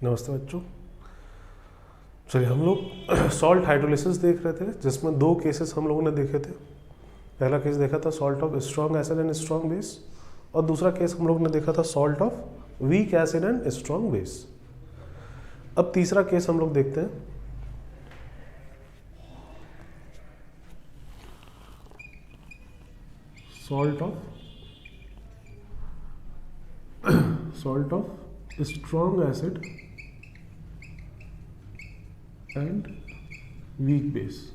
नमस्ते बच्चों। चलिए हम लोग सॉल्ट हाइड्रोलिसिस देख रहे थे, जिसमें दो केसेस हम लोगों ने देखे थे। पहला केस देखा था salt of strong acid and strong base, और दूसरा केस हम लोग ने देखा था salt of weak acid and strong base. अब तीसरा केस हम लोग देखते हैं। Salt of strong acid and weak base.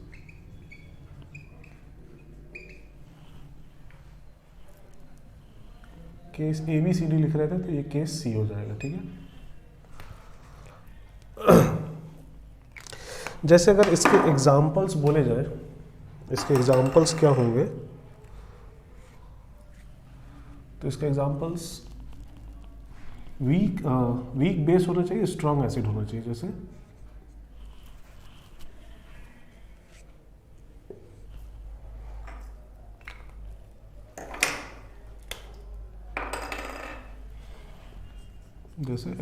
Case A B C D लिख रहे थे, तो ये केस सी हो जाएगा। ठीक है। जैसे अगर इसके एग्जाम्पल्स बोले जाए, इसके एग्जाम्पल्स क्या होंगे, तो इसके एग्जाम्पल्स वीक बेस होना चाहिए, स्ट्रॉन्ग एसिड होना चाहिए। जैसे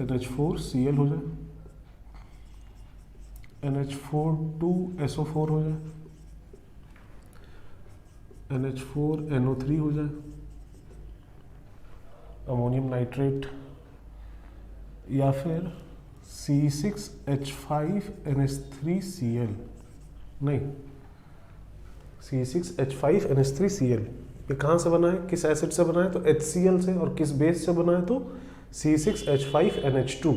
NH4Cl हो जाए, NH4 2SO4 हो जाए, NH4NO3 हो जाए, अमोनियम नाइट्रेट, या फिर C6H5NH3Cl, नहीं C6H5NH3Cl। ये कहाँ से बना है, किस एसिड से बना है, तो HCl से, और किस बेस से बना है, तो C6H5NH2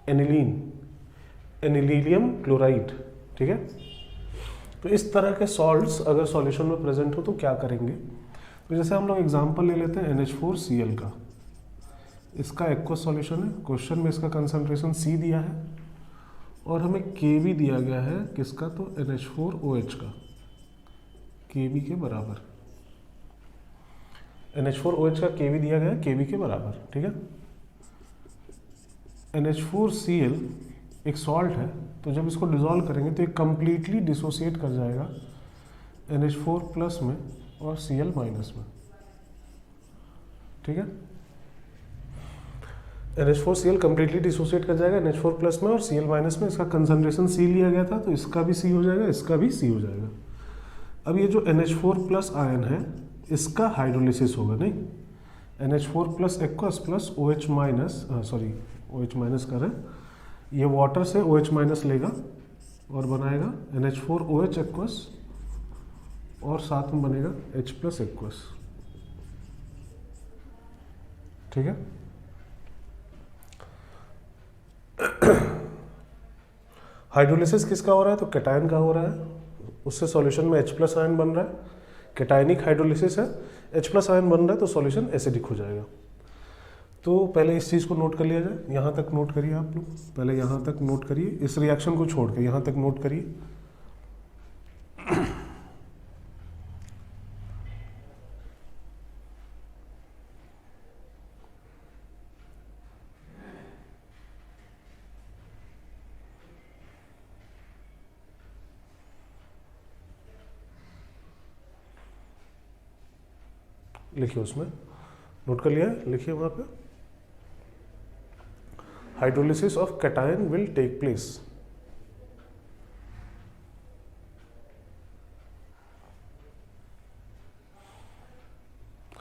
एनिलीन, एनिलीलियम क्लोराइड। ठीक है। तो इस तरह के सॉल्ट्स अगर सॉल्यूशन में प्रेजेंट हो तो क्या करेंगे, तो जैसे हम लोग एग्जांपल ले लेते हैं NH4Cl का। इसका एक्वस सॉल्यूशन है, क्वेश्चन में इसका कंसंट्रेशन C दिया है और हमें Kb दिया गया है किसका, तो NH4OH का, Kb के बराबर। NH4OH का Kb दिया गया है Kb के बराबर। ठीक है। NH4Cl एक सॉल्ट है, तो जब इसको डिसॉल्व करेंगे तो ये कंप्लीटली डिसोसिएट कर जाएगा NH4 प्लस में और Cl माइनस में। ठीक है। NH4Cl कंप्लीटली डिसोसिएट कर जाएगा NH4 प्लस में और Cl माइनस में। इसका कंसंट्रेशन C लिया गया था, तो इसका भी C हो जाएगा, इसका भी C हो जाएगा। अब ये जो NH4 प्लस आयन है, इसका हाइड्रोलिसिस होगा, नहीं, NH4 plus aqueous plus OH minus, OH minus कर रहे हैं, ये वाटर से OH माइनस लेगा और बनाएगा NH4OH एक्वस, और साथ में बनेगा H प्लस एक्वस। ठीक है। हाइड्रोलिसिस किसका हो रहा है, तो कैटायन का हो रहा है, उससे सॉल्यूशन में H प्लस आयन बन रहा है। कैटायनिक हाइड्रोलिसिस है, H प्लस आयन बन रहा है, तो सॉल्यूशन एसिडिक हो जाएगा। तो पहले इस चीज़ को नोट कर लिया जाए, यहाँ तक नोट करिए आप लोग, पहले यहाँ तक नोट करिए, इस रिएक्शन को छोड़ के यहाँ तक नोट करिए। लिखिए, उसमें नोट कर लिया है, लिखिए वहाँ पे, hydrolysis of cation will take place.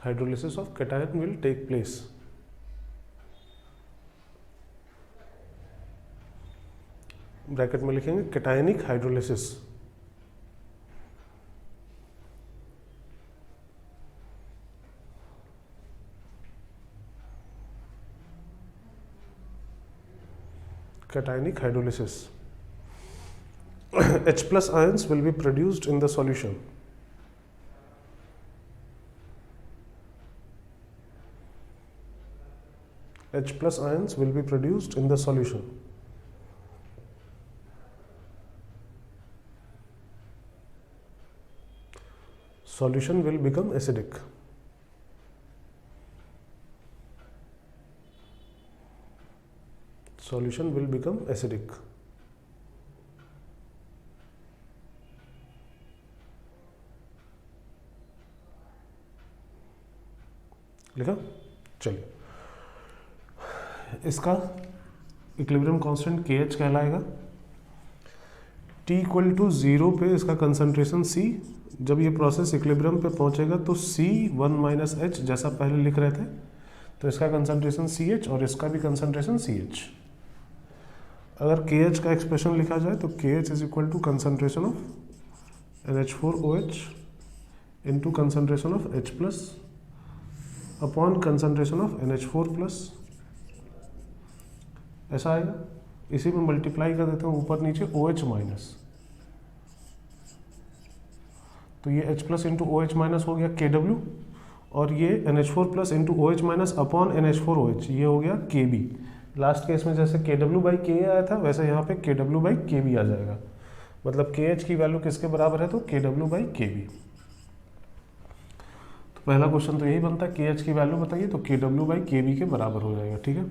Hydrolysis of cation will take place. Bracket में लिखेंगे cationic hydrolysis. Cationic hydrolysis. H plus ions will be produced in the solution. H plus ions will be produced in the solution. Solution will become acidic. Solution will become acidic. लिखा। चलिए, इसका equilibrium constant के H कहलाएगा। t equal to 0 पे इसका concentration c, जब ये process equilibrium पे पहुंचेगा तो C1 माइनस एच जैसा पहले लिख रहे थे, तो इसका कंसंट्रेशन CH और इसका भी कंसंट्रेशन CH। अगर KH का एक्सप्रेशन लिखा जाए तो KH is equal to concentration of NH4OH into concentration of H plus upon concentration of NH4 plus, ऐसा आएगा। इसी में मल्टीप्लाई कर देते हैं ऊपर नीचे OH माइनस, तो ये H plus into OH minus हो गया KW, और ये NH4 plus into OH minus upon NH4OH ये हो गया KB। लास्ट केस में जैसे KW बाई Ka आया था वैसे यहाँ पे KW बाई KB आ जाएगा, मतलब KH की वैल्यू किसके बराबर है तो KW बाई KB। तो पहला क्वेश्चन तो यही बनता है, KH की वैल्यू बताइए, तो KW बाई KB के बराबर हो जाएगा, ठीक है।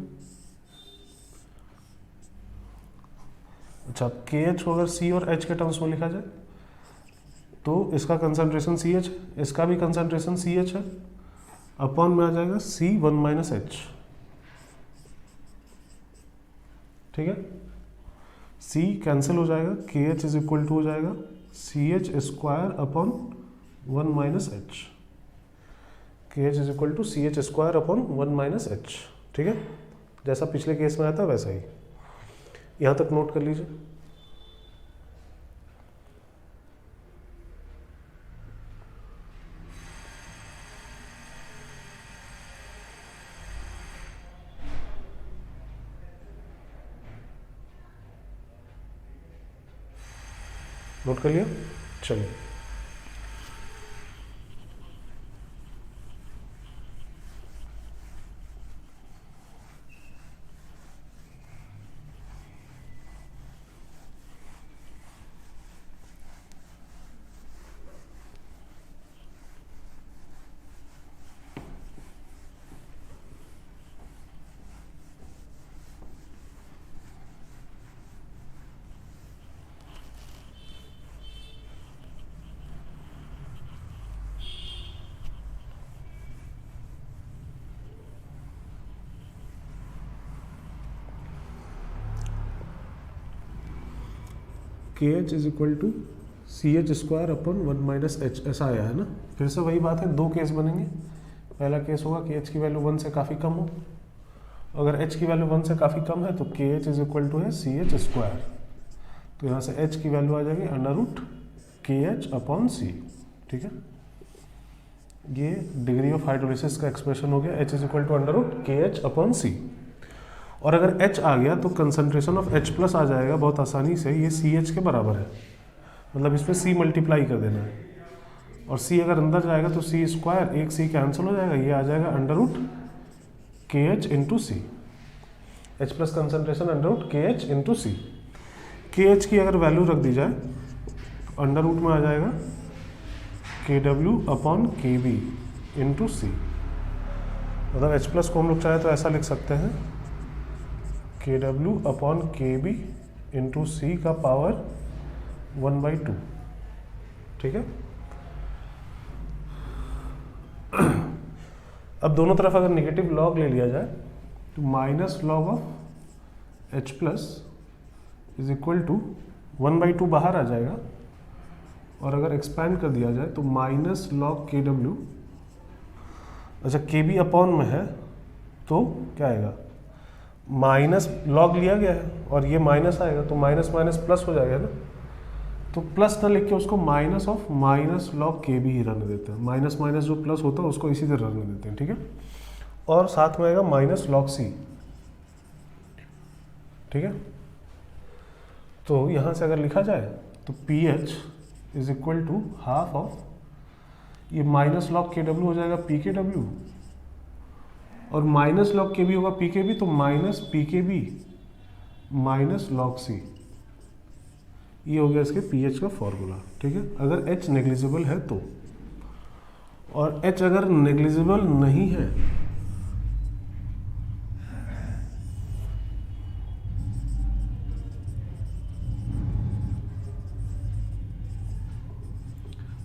अच्छा, KH को अगर C और H के टर्म्स में लिखा जाए तो इसका कंसंट्रेशन CH, इसका भी कंसंट्रेशन CH है, अपॉन में आ जाएगा C1 माइनस H, ठीक है। C कैंसिल हो जाएगा, KH इज इक्वल टू हो जाएगा CH square upon 1 minus H, KH is equal to CH square upon 1 minus H, ठीक है। जैसा पिछले केस में आया था वैसा ही, यहाँ तक नोट कर लीजिए। नोट कर लिया, चलिए। KH is equal to CH square upon 1 minus H, ऐसा आया है ना। फिर से वही बात है, दो केस बनेंगे। पहला केस होगा कि H की वैल्यू 1 से काफ़ी कम हो, अगर H की वैल्यू 1 से काफ़ी कम है तो KH इज इक्वल टू है CH स्क्वायर, तो यहाँ से H की वैल्यू आ जाएगी under root KH upon C, ठीक है। ये डिग्री ऑफ हाइड्रोलिसिस का एक्सप्रेशन हो गया, H is equal to under root KH upon C। और अगर H आ गया तो कंसंट्रेशन ऑफ H प्लस आ जाएगा बहुत आसानी से, ये CH के बराबर है, मतलब इसमें C मल्टीप्लाई कर देना है, और C अगर अंदर जाएगा तो C स्क्वायर, एक C कैंसिल हो जाएगा, ये आ जाएगा under root KH into C, H plus concentration under root KH into C। KH की अगर वैल्यू रख दी जाए तो अंडर रूट में आ जाएगा KW upon KB into C, मतलब H प्लस को हम लोग चाहे तो ऐसा लिख सकते हैं KW upon KB into C का पावर 1/2, ठीक है। अब दोनों तरफ अगर नेगेटिव लॉग ले लिया जाए तो minus log of H plus is equal to 1/2 बाहर आ जाएगा, और अगर एक्सपैंड कर दिया जाए तो माइनस लॉग KW, अच्छा KB अपॉन में है तो क्या आएगा, माइनस लॉग लिया गया है और ये माइनस आएगा तो माइनस माइनस प्लस हो जाएगा ना, तो प्लस ना लिख के उसको minus of minus log KB ही रहने देते हैं, माइनस माइनस जो प्लस होता है उसको इसी तरह रहने देते हैं, ठीक है। और साथ में आएगा माइनस लॉग C, ठीक है। तो यहाँ से अगर लिखा जाए तो PH is equal to half of, ये माइनस लॉग KW हो जाएगा PKW, और माइनस लॉग KB होगा PKB, तो minus PKB minus log C, ये हो गया इसके pH का फॉर्मूला, ठीक है। अगर H नेग्लिजिबल है तो, और H अगर नेग्लिजिबल नहीं है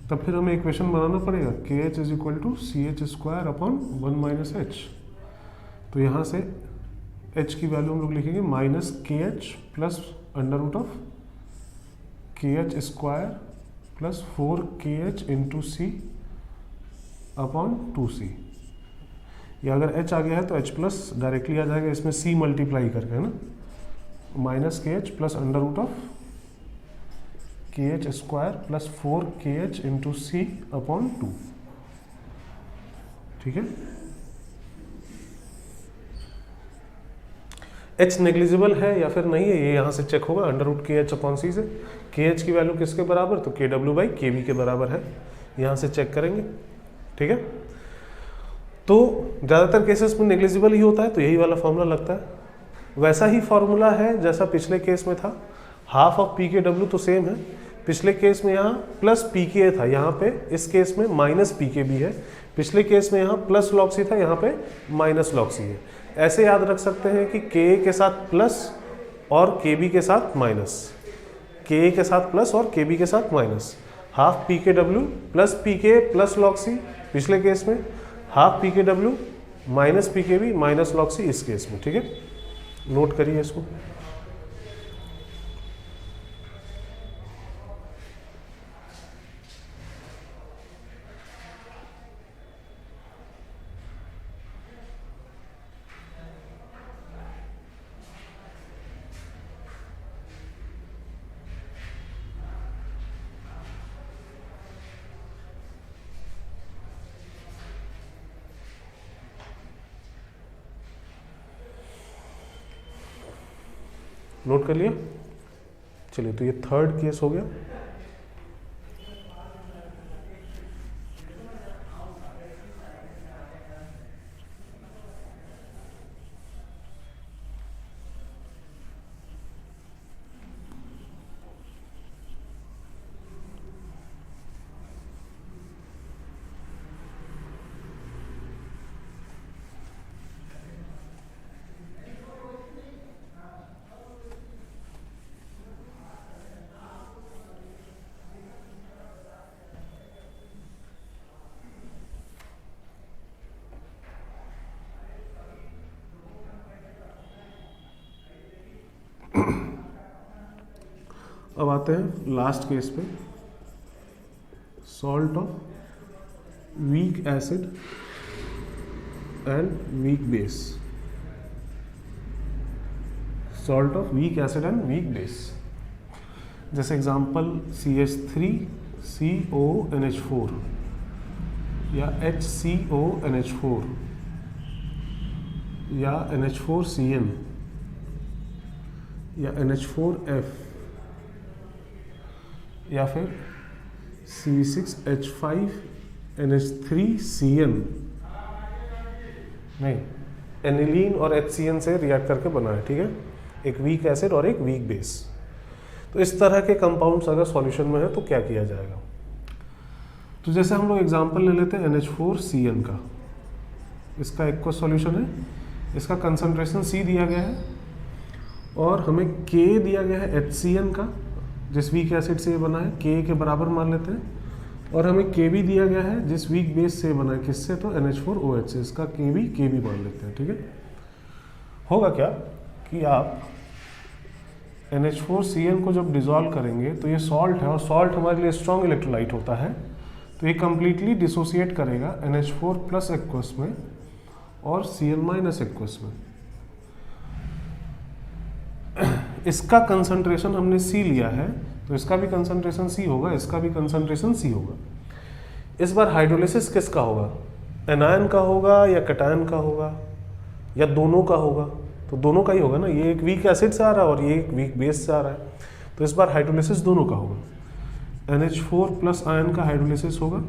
तब फिर हमें इक्वेशन बनाना पड़ेगा KH is equal to CH square upon 1 minus H। तो यहाँ से एच की वैल्यू हम लोग लिखेंगे minus K H plus under root of K H square plus 4kh into C upon 2c। या अगर h आ गया है तो h प्लस डायरेक्टली आ जाएगा, इसमें c मल्टीप्लाई करके, है ना, minus K H plus under root of K H square plus 4kh into C upon 2। ठीक है। h नेग्लिजिबल है या फिर नहीं है ये यहाँ से चेक होगा अंडर रूट के एच अपॉन सी से। के एच की वैल्यू किसके बराबर, तो के डब्ल्यू बाई के बी के बराबर है, यहाँ से चेक करेंगे। ठीक है। तो ज़्यादातर केसेस में नेग्लिजिबल ही होता है, तो यही वाला फॉर्मूला लगता है। वैसा ही फॉर्मूला है जैसा पिछले केस में था, half of P K W तो सेम है। पिछले केस में यहाँ प्लस पी के था, यहाँ पे इस केस में माइनस पी के भी है। पिछले केस में यहाँ प्लस लॉग सी था, यहाँ पे माइनस लॉग सी है। ऐसे याद रख सकते हैं कि के के साथ प्लस और के बी के साथ माइनस, के के साथ प्लस और के बी के साथ minus. Half P K W plus P के प्लस लॉग सी पिछले केस में, half P K W minus P K B minus log c इस केस में। ठीक है, नोट करिए इसको। नोट कर लिया। चलिए, तो ये थर्ड केस हो गया। अब आते हैं लास्ट केस पे, salt of weak acid and weak base. Salt of weak acid and weak base, जैसे एग्जांपल CH3CONH4 या HCONH4 या NH4CN या NH4F या फिर C6H5NH3CN, नहीं, एनिलीन और HCN से रिएक्ट करके बना है। ठीक है, एक वीक एसिड और एक वीक बेस। तो इस तरह के कंपाउंड्स अगर सॉल्यूशन में है तो क्या किया जाएगा। तो जैसे हम लोग एग्जांपल ले लेते हैं NH4CN का, इसका एक्वस सॉल्यूशन है, इसका कंसंट्रेशन C दिया गया है और हमें K दिया गया है HCN का, जिस वीक एसिड से ये बना है, K के बराबर मान लेते हैं। और हमें Kb दिया गया है जिस वीक बेस से बना है, किससे, तो NH4OH से, इसका Kb मान लेते हैं। ठीक है, होगा क्या कि आप NH4CN को जब डिसॉल्व करेंगे तो ये सॉल्ट है और सॉल्ट हमारे लिए स्ट्रॉन्ग इलेक्ट्रोलाइट होता है, तो ये कंप्लीटली डिसोसिएट करेगा NH4 प्लस एक्वस में और Cl माइनस एक्वस में। इसका कंसंट्रेशन हमने C लिया है तो इसका भी कंसंट्रेशन C होगा, इसका भी कंसंट्रेशन C होगा। इस बार हाइड्रोलिसिस किसका होगा, एनायन का होगा या कैटायन का होगा या दोनों का होगा, तो दोनों का ही होगा ना, ये एक वीक एसिड से आ रहा है और ये एक वीक बेस से आ रहा है, तो इस बार हाइड्रोलिसिस दोनों का होगा। NH4 प्लस आयन का हाइड्रोलिसिस होगा,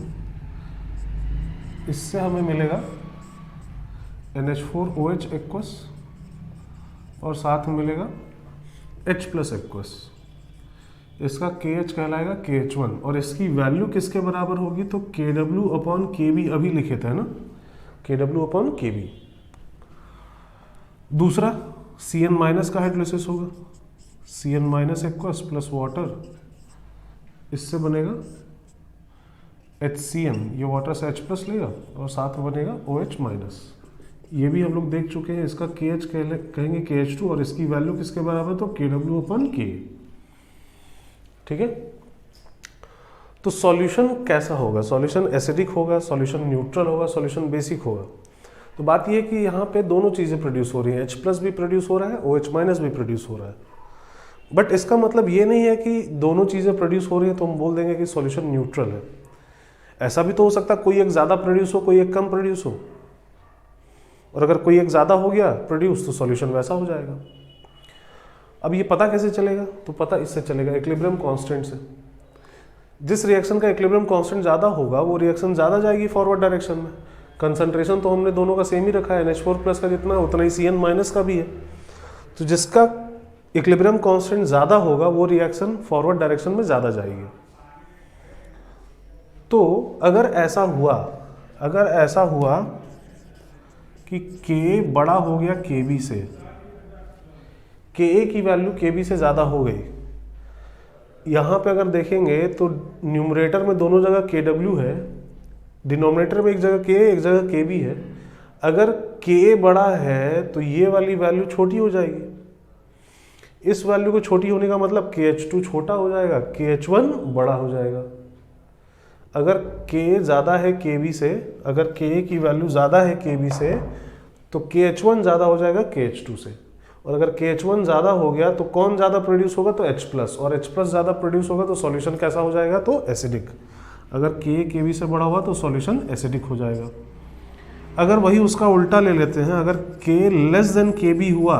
इससे हमें मिलेगा NH4OH एक्वस और साथ में मिलेगा H प्लस एक्वस, इसका KH कहलाएगा KH1 और इसकी वैल्यू किसके बराबर होगी, तो KW अपॉन KB, अभी लिखे थे ना, KW अपॉन KB। दूसरा Cn माइनस का हाइड्रोलिसिस होगा, Cn minus aqueous plus water, इससे बनेगा HCN, ये वाटर से H प्लस लेगा और साथ में बनेगा OH माइनस, ये भी हम लोग देख चुके हैं, इसका के एच कहेंगे KH2 और इसकी वैल्यू किसके बराबर, तो KW/K। ठीक है, तो सॉल्यूशन कैसा होगा, सॉल्यूशन एसिडिक होगा, सॉल्यूशन न्यूट्रल होगा, सॉल्यूशन बेसिक होगा। तो बात यह है कि यहाँ पे दोनों चीज़ें प्रोड्यूस हो रही हैं, H+ भी प्रोड्यूस हो रहा है, OH- भी प्रोड्यूस हो रहा है। बट इसका मतलब ये नहीं है कि दोनों चीज़ें प्रोड्यूस हो रही है तो हम बोल देंगे कि सॉल्यूशन न्यूट्रल है। ऐसा भी तो हो सकता है कोई एक ज़्यादा प्रोड्यूस हो, कोई एक कम प्रोड्यूस हो, और अगर कोई एक ज़्यादा हो गया प्रोड्यूस तो सॉल्यूशन वैसा हो जाएगा। अब ये पता कैसे चलेगा, तो पता इससे चलेगा इक्विलिब्रियम कांस्टेंट से। जिस रिएक्शन का इक्विलिब्रियम कांस्टेंट ज़्यादा होगा वो रिएक्शन ज़्यादा जाएगी फॉरवर्ड डायरेक्शन में। कंसंट्रेशन तो हमने दोनों का सेम ही रखा है, NH4+ का जितना उतना ही Cn- का भी है। तो जिसका इक्विलिब्रियम कांस्टेंट ज़्यादा होगा वो रिएक्शन फॉरवर्ड डायरेक्शन में ज़्यादा जाएगी। तो अगर ऐसा हुआ कि K बड़ा हो गया Kb से, Ka की वैल्यू Kb से ज़्यादा हो गई, यहाँ पे अगर देखेंगे तो न्यूमरेटर में दोनों जगह Kw है, डिनोमिनेटर में एक जगह K एक जगह Kb है। अगर K बड़ा है तो ये वाली वैल्यू छोटी हो जाएगी। इस वैल्यू को छोटी होने का मतलब KH2 छोटा हो जाएगा, KH1 बड़ा हो जाएगा। अगर K ज़्यादा है Kb से, अगर K की वैल्यू ज़्यादा है Kb से तो KH1 ज़्यादा हो जाएगा KH2 से, और अगर KH1 ज़्यादा हो गया तो कौन ज़्यादा प्रोड्यूस होगा, तो H+, और H+ ज़्यादा प्रोड्यूस होगा तो सॉल्यूशन कैसा हो जाएगा, तो एसिडिक। अगर K Kb से बड़ा हुआ तो सॉल्यूशन एसिडिक हो जाएगा। अगर वही उसका उल्टा ले लेते हैं, अगर K < Kb हुआ,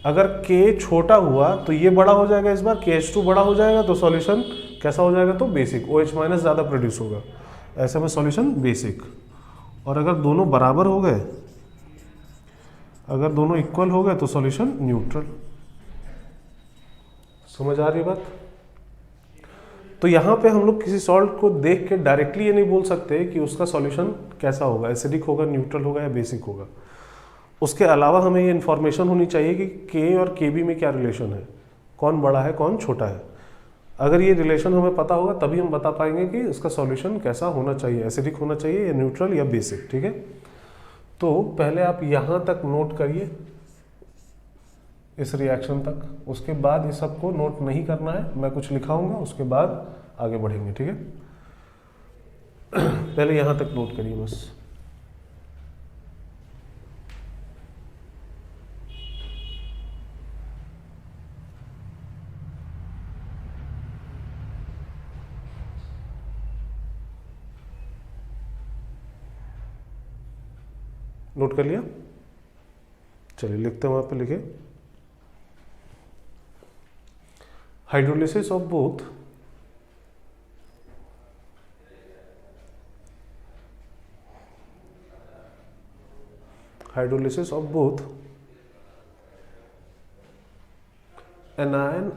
अगर K छोटा हुआ तो ये बड़ा हो जाएगा, इस बार KH2 बड़ा हो जाएगा तो सॉल्यूशन कैसा हो जाएगा, तो बेसिक। OH- ज़्यादा प्रोड्यूस होगा, ऐसे में सॉल्यूशन बेसिक। और अगर दोनों बराबर हो गए, अगर दोनों इक्वल हो गए तो सॉल्यूशन न्यूट्रल। समझ आ रही है बात? तो यहाँ पे हम लोग किसी सॉल्ट को देख के डायरेक्टली ये नहीं बोल सकते कि उसका सॉल्यूशन कैसा होगा, एसिडिक होगा, न्यूट्रल होगा या बेसिक होगा। उसके अलावा हमें ये इन्फॉर्मेशन होनी चाहिए कि K और Kb में क्या रिलेशन है, कौन बड़ा है कौन छोटा है। अगर ये रिलेशन हमें पता होगा तभी हम बता पाएंगे कि इसका सॉल्यूशन कैसा होना चाहिए, एसिडिक होना चाहिए या न्यूट्रल या बेसिक। ठीक है, तो पहले आप यहाँ तक नोट करिए, इस रिएक्शन तक। उसके बाद इस सब को नोट नहीं करना है, मैं कुछ लिखाऊंगा उसके बाद आगे बढ़ेंगे। ठीक है, पहले यहाँ तक नोट करिए बस। नोट कर लिया? चलिए लिखते हैं, वहाँ पे लिखे hydrolysis of both anion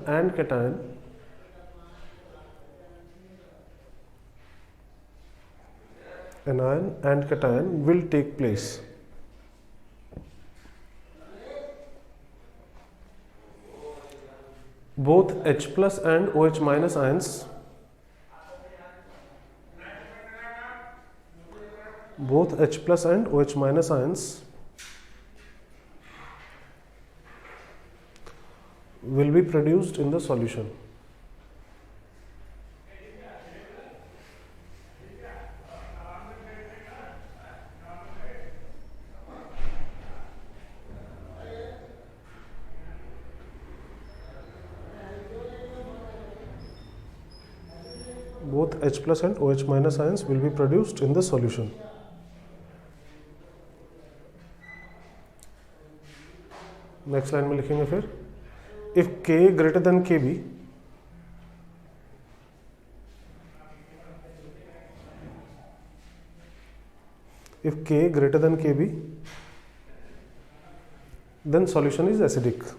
and cation will take place both H+ and OH- ions will be produced in the solution. Both H+ and OH- ions will be produced in the solution. Next line में लिखेंगे फिर, if K greater than Kb, if K greater than Kb, then solution is acidic.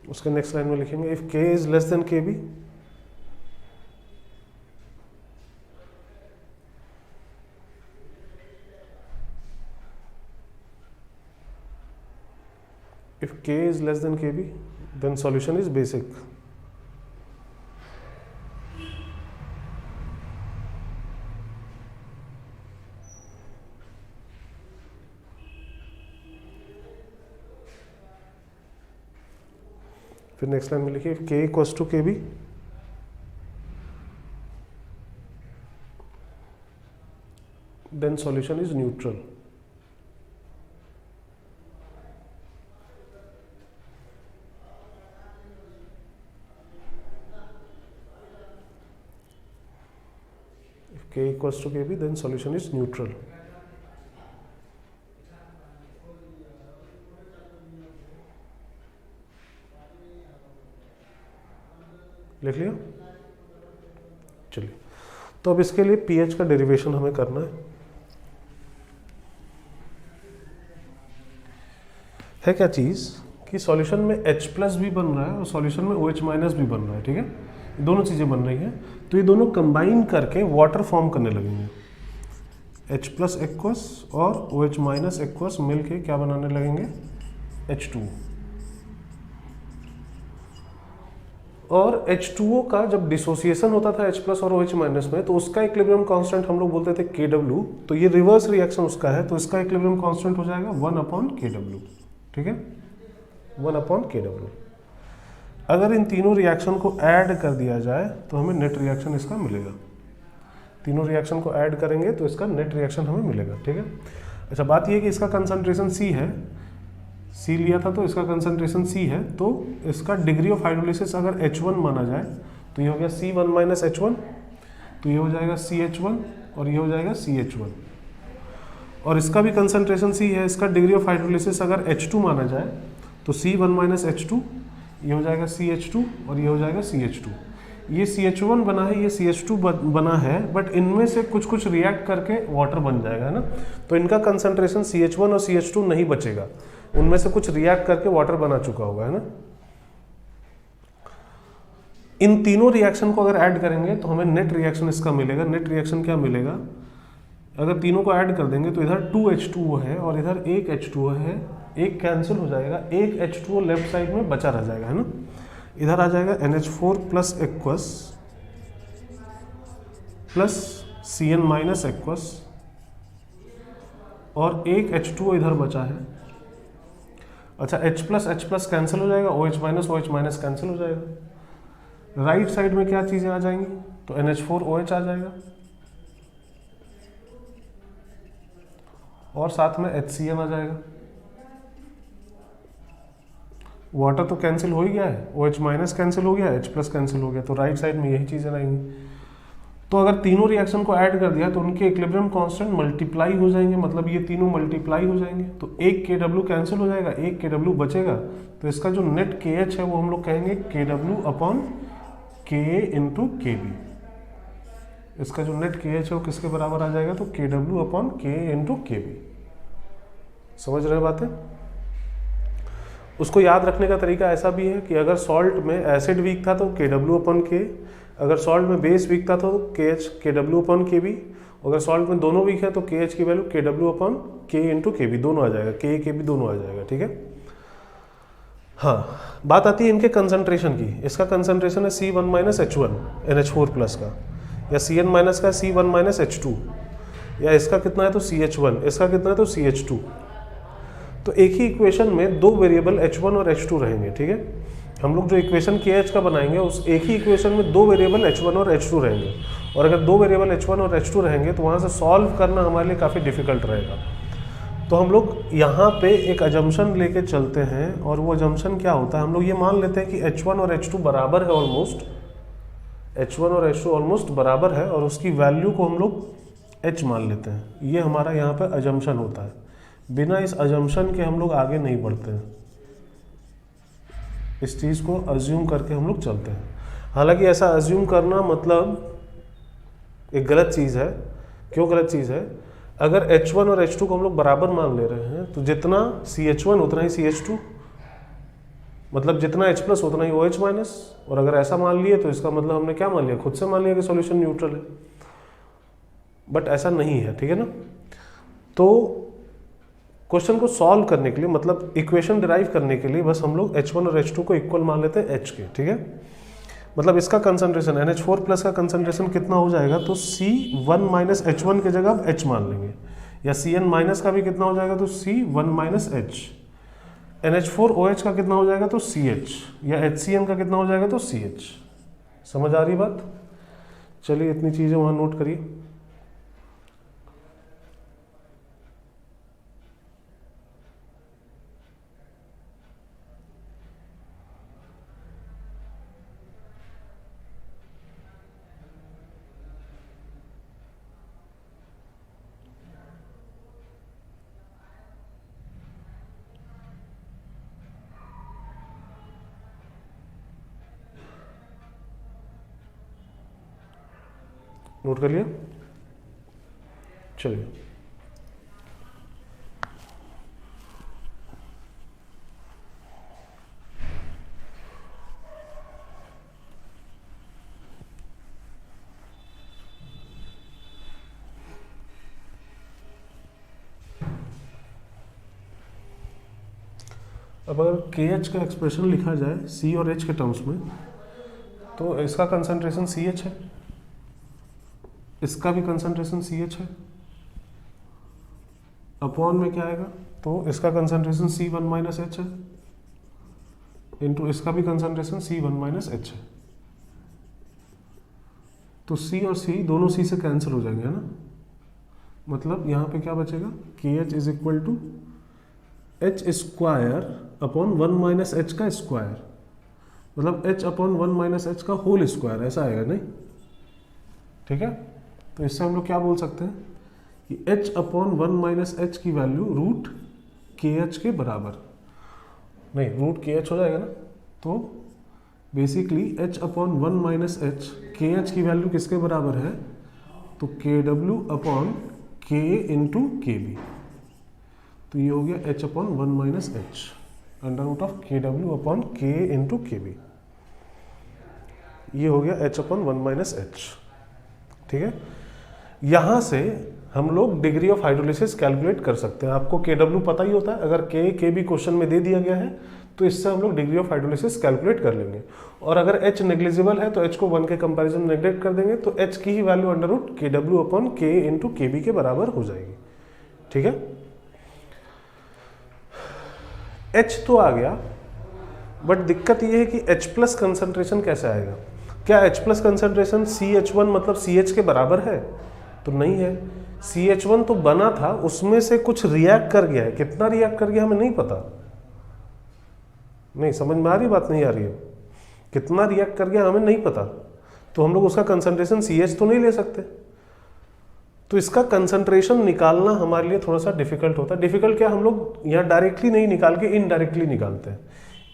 उसके next line में लिखेंगे, if K is less than Kb, if K is less than Kb then solution is basic. फिर next line में लिखिए if K equals to Kb then solution is neutral. If K equals to Kb then solution is neutral. लिख लिया। चलिए, तो अब इसके लिए pH का डेरिवेशन हमें करना है क्या चीज़ कि सॉल्यूशन में H प्लस भी बन रहा है और सॉल्यूशन में OH माइनस भी बन रहा है, ठीक है, ये दोनों चीज़ें बन रही हैं, तो ये दोनों कंबाइन करके वाटर फॉर्म करने लगेंगे। H प्लस एक्वस और OH माइनस एक्वस मिल के क्या बनाने लगेंगे, H2O। और H2O का जब डिसोसिएशन होता था H प्लस और OH माइनस में, तो उसका इक्विलिब्रियम कांस्टेंट हम लोग बोलते थे KW, तो ये रिवर्स रिएक्शन उसका है, तो इसका इक्विलिब्रियम कांस्टेंट हो जाएगा 1/KW, ठीक है, 1/KW। अगर इन तीनों रिएक्शन को ऐड कर दिया जाए तो हमें नेट रिएक्शन इसका मिलेगा। तीनों रिएक्शन को ऐड करेंगे तो इसका नेट रिएक्शन हमें मिलेगा, ठीक है। अच्छा, बात यह है कि इसका कंसंट्रेशन C है, C लिया था तो इसका कंसंट्रेशन C है, तो इसका डिग्री ऑफ हाइड्रोलिसिस अगर H1 माना जाए तो ये हो गया C1 माइनस H1, तो ये हो जाएगा CH1 और ये हो जाएगा CH1। और इसका भी कंसंट्रेशन C है, इसका डिग्री ऑफ हाइड्रोलिसिस अगर H2 माना जाए तो C1 माइनस H2, ये हो जाएगा CH2 और ये हो जाएगा CH2। ये CH1 बना है, ये CH2 बना है, बट इनमें से कुछ कुछ रिएक्ट करके वाटर बन जाएगा, है ना, तो इनका कंसंट्रेशन CH1 और CH2 नहीं बचेगा, उनमें से कुछ रिएक्ट करके वाटर बना चुका होगा, है ना। इन तीनों रिएक्शन को अगर ऐड करेंगे तो हमें नेट रिएक्शन इसका मिलेगा। नेट रिएक्शन क्या मिलेगा, अगर तीनों को ऐड कर देंगे तो इधर 2H2O है और इधर एक H2O है, एक कैंसिल हो जाएगा, एक H2O लेफ्ट साइड में बचा रह जाएगा, है ना। इधर आ जाएगा NH4 plus aqueous plus Cn minus aqueous और एक H2O इधर बचा है। अच्छा, H प्लस कैंसिल हो जाएगा, OH माइनस कैंसिल हो जाएगा। राइट साइड में क्या चीजें आ जाएंगी, तो NH4OH आ जाएगा और साथ में HCN आ जाएगा। वाटर तो कैंसिल हो ही गया है, OH माइनस कैंसिल हो गया, H प्लस कैंसिल हो गया, तो राइट साइड में यही चीजें आएंगी। तो अगर तीनों रिएक्शन को ऐड कर दिया तो उनके इक्विलिब्रियम कांस्टेंट मल्टीप्लाई हो जाएंगे, मतलब ये तीनों मल्टीप्लाई हो जाएंगे, तो एक KW कैंसिल हो जाएगा, एक KW बचेगा, तो इसका जो नेट KH है वो हम लोग कहेंगे KW upon Ka into KB। इसका जो नेट KH है वो किसके बराबर आ जाएगा, तो KW upon Ka into KB। समझ रहे बातें। उसको याद रखने का तरीका ऐसा भी है कि अगर सॉल्ट में एसिड वीक था तो KW अपॉन K, अगर सॉल्ट में बेस वीक था तो KW अपॉन KB, अगर सॉल्ट में दोनों वीक है तो KH की value KW upon K into KB दोनों आ जाएगा, K KB दोनों आ जाएगा, ठीक है। हाँ, बात आती है इनके कंसंट्रेशन की। इसका कंसंट्रेशन है C1 minus H1 NH4 plus का, या Cn माइनस का C1 माइनस H2, या इसका कितना है तो CH1, इसका कितना है तो CH2। तो एक ही इक्वेशन में दो वेरिएबल H1 और H2 रहेंगे, ठीक है। हम लोग जो इक्वेशन KH का बनाएंगे उस एक ही इक्वेशन में दो वेरिएबल H1 और H2 रहेंगे, और अगर दो वेरिएबल H1 और H2 रहेंगे तो वहाँ से सॉल्व करना हमारे लिए काफ़ी डिफिकल्ट रहेगा। तो हम लोग यहाँ पे एक अजम्पशन लेके चलते हैं, और वो अजम्पशन क्या होता है, हम लोग ये मान लेते हैं कि H1 और H2 बराबर है, ऑलमोस्ट H1 और H2 ऑलमोस्ट बराबर है, और उसकी वैल्यू को हम लोग H मान लेते हैं। ये हमारा यहाँ पे अजम्पशन होता है। बिना इस अजम्पशन के हम लोग आगे नहीं बढ़ते हैं, इस चीज़ को अज्यूम करके हम लोग चलते हैं। हालांकि ऐसा अज्यूम करना मतलब एक गलत चीज़ है। क्यों गलत चीज़ है, अगर H1 और H2 को हम लोग बराबर मान ले रहे हैं तो जितना CH1 उतना ही CH2, मतलब जितना H प्लस उतना ही OH माइनस। और अगर ऐसा मान लिए तो इसका मतलब हमने क्या मान लिया, खुद से मान लिया कि सॉल्यूशन न्यूट्रल है, बट ऐसा नहीं है, ठीक है ना। तो क्वेश्चन को सॉल्व करने के लिए, मतलब इक्वेशन डिराइव करने के लिए बस हम लोग H1 और H2 को इक्वल मान लेते हैं H के, ठीक है। मतलब इसका कंसंट्रेशन NH4 प्लस का कंसंट्रेशन कितना हो जाएगा, तो C1 माइनस H1 की जगह आप H मान लेंगे, या Cn माइनस का भी कितना हो जाएगा, तो C1 माइनस H। NH4OH का कितना हो जाएगा, तो CH, या HCN का कितना हो जाएगा, तो CH। समझ आ रही बात? चलिए इतनी चीजें वहां नोट करिए। नोट कर लिया? चलिए अब अगर KH का एक्सप्रेशन लिखा जाए C और H के टर्म्स में, तो इसका कंसंट्रेशन CH है, इसका भी कंसंट्रेशन CH है, अपॉन में क्या आएगा, तो इसका कंसंट्रेशन C1 माइनस H है, इंटू इसका भी कंसंट्रेशन C1 माइनस H है। तो C और C दोनों C से कैंसिल हो जाएंगे, है ना। मतलब यहाँ पे क्या बचेगा, KH is equal to H square upon 1 minus H का स्क्वायर, मतलब H अपॉन 1 माइनस H का होल स्क्वायर, ऐसा आएगा नहीं, ठीक है। तो इससे हम लोग क्या बोल सकते हैं कि H अपॉन 1 माइनस H की वैल्यू रूट KH के बराबर, नहीं रूट KH हो जाएगा ना। तो basically H upon 1 minus H, KH की वैल्यू किसके बराबर है, तो KW upon K into KB। तो ये हो गया H upon 1 minus H under root of KW upon K into KB। ये हो गया H अपॉन 1 माइनस H, ठीक है। यहां से हम लोग डिग्री ऑफ हाइड्रोलिसिस कैलकुलेट कर सकते हैं। आपको KW पता ही होता है, अगर KB क्वेश्चन में दे दिया गया है तो इससे हम लोग डिग्री ऑफ हाइड्रोलिसिस कैलकुलेट कर लेंगे। और अगर H नेग्लिजिबल है तो H को 1 के कंपैरिजन नेग्लेक्ट कर देंगे, तो H की ही value under root KW upon K into KB के बराबर हो जाएगी, ठीक है। H तो आ गया, बट दिक्कत ये है कि H प्लस कंसंट्रेशन कैसे आएगा। क्या H प्लस कंसंट्रेशन CH1 मतलब CH के बराबर है, तो नहीं है। CH1 तो बना था, उसमें से कुछ रिएक्ट कर गया है, कितना रिएक्ट कर गया हमें नहीं पता। नहीं समझ में आ रही बात, नहीं आ रही है, कितना रिएक्ट कर गया हमें नहीं पता, तो हम लोग उसका कंसंट्रेशन CH तो नहीं ले सकते। तो इसका कंसंट्रेशन निकालना हमारे लिए थोड़ा सा डिफिकल्ट होता है। डिफिकल्ट क्या, हम लोग यहाँ डायरेक्टली नहीं निकाल के इनडायरेक्टली निकालते हैं।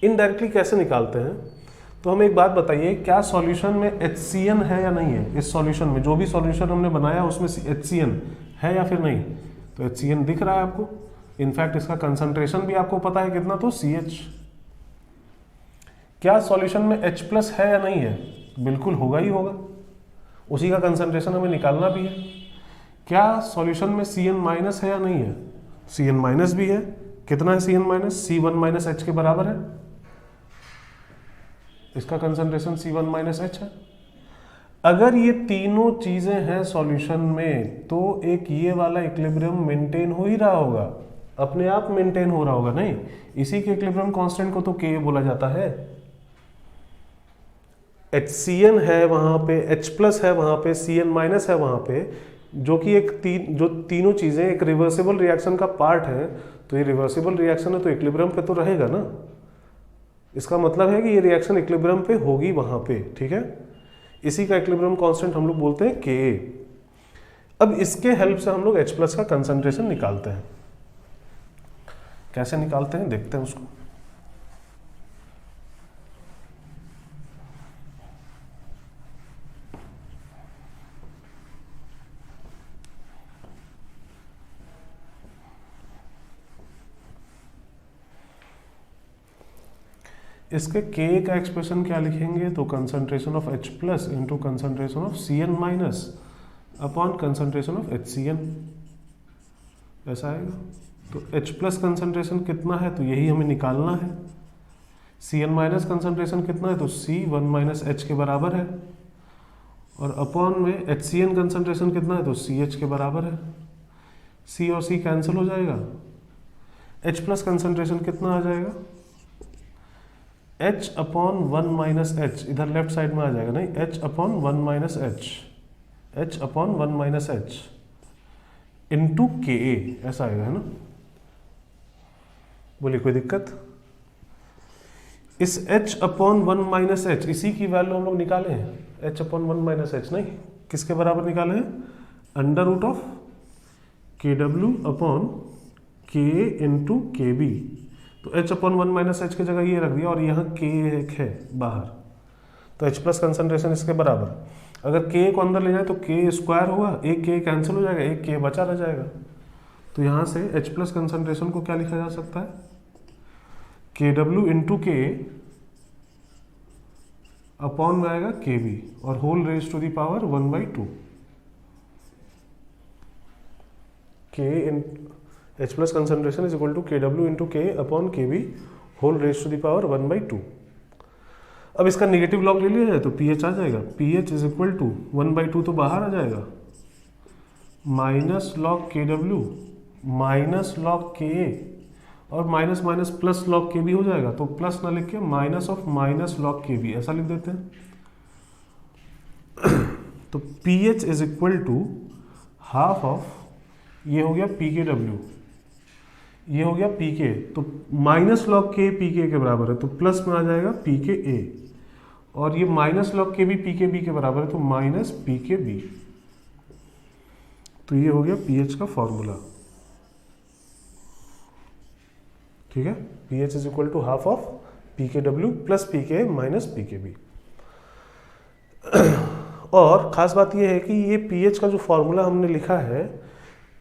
इनडायरेक्टली कैसे निकालते हैं, तो हमें एक बात बताइए, क्या सॉल्यूशन में HCN है या नहीं है। इस सॉल्यूशन में जो भी सॉल्यूशन हमने बनाया उसमें HCN है या फिर नहीं, तो HCN दिख रहा है आपको। इनफैक्ट इसका कंसंट्रेशन भी आपको पता है कितना, तो CH। क्या सॉल्यूशन में H प्लस है या नहीं है, बिल्कुल होगा ही होगा, उसी का कंसंट्रेशन हमें निकालना भी है। क्या सॉल्यूशन में Cn माइनस है या नहीं है, Cn माइनस भी है। कितना है Cn minus, C1 minus H के बराबर है, इसका कंसंट्रेशन C1 माइनस H है। अगर ये तीनों चीजें हैं सॉल्यूशन में, तो एक ये वाला इक्विलिब्रियम मेंटेन हो ही रहा होगा, अपने आप मेंटेन हो रहा होगा। नहीं, इसी के इक्विलिब्रियम कांस्टेंट को तो K बोला जाता है। HCN है वहां पे, H प्लस है वहां पे, Cn माइनस है वहां पे, जो कि जो तीनों चीजें एक रिवर्सिबल रिएक्शन का पार्ट है। तो ये रिवर्सिबल रिएक्शन है तो इक्विलिब्रियम पे तो रहेगा ना। इसका मतलब है कि ये रिएक्शन इक्विलिब्रियम पे होगी वहां पे, ठीक है। इसी का इक्विलिब्रियम कांस्टेंट हम लोग बोलते हैं Ka। अब इसके हेल्प से हम लोग H प्लस का कंसंट्रेशन निकालते हैं। कैसे निकालते हैं देखते हैं उसको। इसके K का एक्सप्रेशन क्या लिखेंगे, तो concentration of H plus into concentration of Cn minus upon concentration of HCN, ऐसा आएगा। तो H प्लस कंसंट्रेशन कितना है, तो यही हमें निकालना है। Cl माइनस कंसंट्रेशन कितना है, तो C1 माइनस H के बराबर है, और अपॉन में HCN कंसंट्रेशन कितना है, तो CH के बराबर है। C और C कैंसिल हो जाएगा, H प्लस कंसंट्रेशन कितना आ जाएगा, H अपॉन 1 माइनस एच, इधर लेफ्ट साइड में आ जाएगा, नहीं H upon 1 minus H, H upon 1 minus H into के ए, ऐसा आएगा, है ना। बोलिए कोई दिक्कत। इस H अपॉन 1 माइनस एच, इसी की वैल्यू हम लोग निकाले हैं, H अपॉन 1 माइनस एच, नहीं किसके बराबर निकाले हैं, अंडर रूट ऑफ के डब्ल्यू अपॉन के इंटू के बी। तो H अपॉन 1 माइनस एच की जगह ये रख दिया, और यहाँ के एक है बाहर, तो H प्लस कंसंट्रेशन इसके बराबर। अगर के को अंदर ले जाए तो के स्क्वायर होगा, एक के कैंसिल हो जाएगा, एक के बचा रह जाएगा। तो यहाँ से H प्लस कंसंट्रेशन को क्या लिखा जा सकता है, के डब्ल्यू इंटू के अपॉन में आएगा के बी, और whole raise to the power 1/2। के H plus concentration is equal to K W into K upon K B whole raise to the power 1/2। अब इसका नेगेटिव लॉग ले लिया जाए तो पीएच आ जाएगा, पीएच इज इक्वल टू 1/2 तो बाहर आ जाएगा, minus log K W minus log K A, और minus minus plus log K B हो जाएगा। तो प्लस ना लिख के minus of minus log K B ऐसा लिख देते हैं। तो pH is equal to half of, ये हो गया पी के डब्ल्यू, ये हो गया पी के, तो माइनस लॉग के पी के बराबर है, तो प्लस में आ जाएगा पी के ए, और ये माइनस लॉग के भी पी के बी के बराबर है, तो माइनस पी के बी। तो ये हो गया पीएच का फॉर्मूला, ठीक है। PH is equal to half of P K W plus P K minus P K B. और खास बात यह है कि ये पीएच का जो फॉर्मूला हमने लिखा है,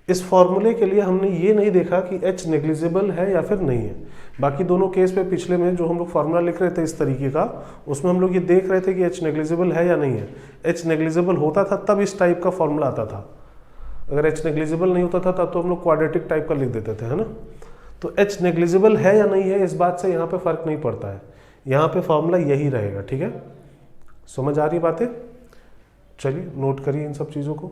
इस फॉर्मूले के लिए हमने ये नहीं देखा कि H नेग्लिजिबल है या फिर नहीं है। बाकी दोनों केस पे पिछले में जो हम लोग फार्मूला लिख रहे थे इस तरीके का, उसमें हम लोग ये देख रहे थे कि H नेग्लिजिबल है या नहीं है। H नेग्लिजिबल होता था तब इस टाइप का फॉर्मूला आता था, अगर H नेग्लिजिबल नहीं होता था तब तो हम लोग क्वाड्रेटिक टाइप का लिख देते थे, है ना। तो H नेग्लिजिबल है या नहीं है इस बात से यहाँ पे फर्क नहीं पड़ता है, यहाँ पे फॉर्मूला यही रहेगा, ठीक है। समझ आ रही बातें, चलिए नोट करिए इन सब चीज़ों को।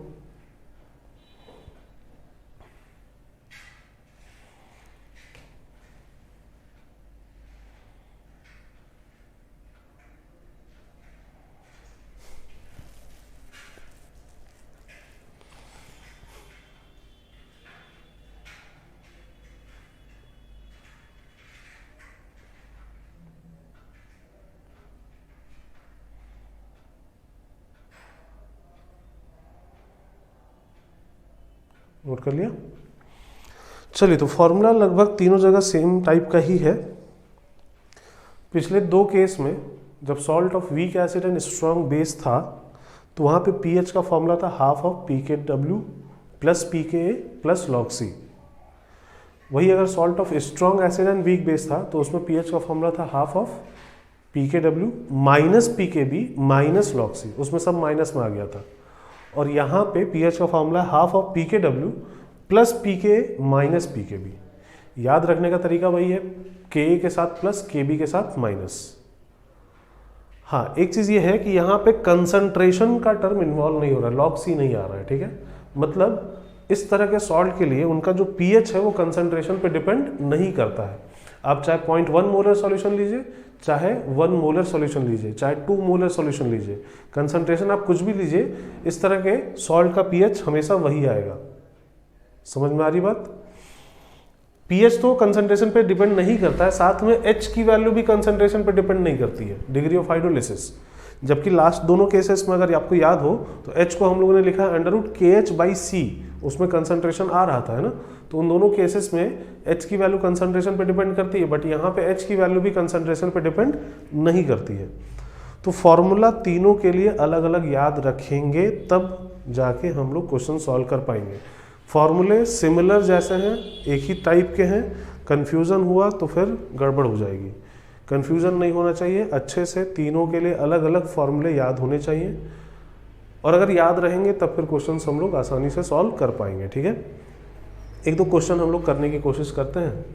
नोट कर लिया। चलिए, तो फॉर्मूला लगभग तीनों जगह सेम टाइप का ही है। पिछले दो केस में जब salt of weak acid and strong base था तो वहाँ पे पीएच का फॉर्मूला था half of P K W plus P के ए प्लस लॉग सी। वही अगर salt of strong acid and weak base था तो उसमें पीएच का फॉर्मूला था half of P K W minus P K B minus log c, उसमें सब माइनस में आ गया था। और यहाँ पे पीएच का formula half of P K W plus P K minus P K B. याद रखने का तरीका वही है, के ए के साथ प्लस के बी के साथ माइनस। हाँ, एक चीज़ ये है कि यहाँ पे कंसंट्रेशन का टर्म इन्वॉल्व नहीं हो रहा है, लॉग सी नहीं आ रहा है, ठीक है। मतलब इस तरह के सॉल्ट के लिए उनका जो पीएच है वो कंसंट्रेशन पे डिपेंड नहीं करता है। आप चाहे 0.1 मोलर सॉल्यूशन लीजिए, चाहे 1 मोलर सॉल्यूशन लीजिए, चाहे 2 मोलर सॉल्यूशन लीजिए, कंसंट्रेशन आप कुछ भी लीजिए, इस तरह के सॉल्ट का पीएच हमेशा वही आएगा। समझ में आ रही बात। पीएच तो कंसंट्रेशन पे डिपेंड नहीं करता है, साथ में एच की वैल्यू भी कंसंट्रेशन पे डिपेंड नहीं करती है, डिग्री ऑफ हाइड्रोलिसिस। जबकि लास्ट दोनों केसेस में अगर आपको याद हो तो एच को हम लोगों ने लिखा है अंडर रूट के एच बाई सी, उसमें कंसंट्रेशन आ रहा था, है ना। तो उन दोनों केसेस में एच की वैल्यू कंसंट्रेशन पे डिपेंड करती है, बट यहाँ पे एच की वैल्यू भी कंसंट्रेशन पे डिपेंड नहीं करती है। तो फॉर्मूला तीनों के लिए अलग अलग याद रखेंगे तब जाके हम लोग क्वेश्चन सॉल्व कर पाएंगे। फॉर्मूले सिमिलर जैसे हैं, एक ही टाइप के हैं, कन्फ्यूज़न हुआ तो फिर गड़बड़ हो जाएगी। कन्फ्यूज़न नहीं होना चाहिए, अच्छे से तीनों के लिए अलग अलग फॉर्मूले याद होने चाहिए, और अगर याद रहेंगे तब फिर क्वेश्चन हम लोग आसानी से सॉल्व कर पाएंगे, ठीक है। एक दो क्वेश्चन हम लोग करने की कोशिश करते हैं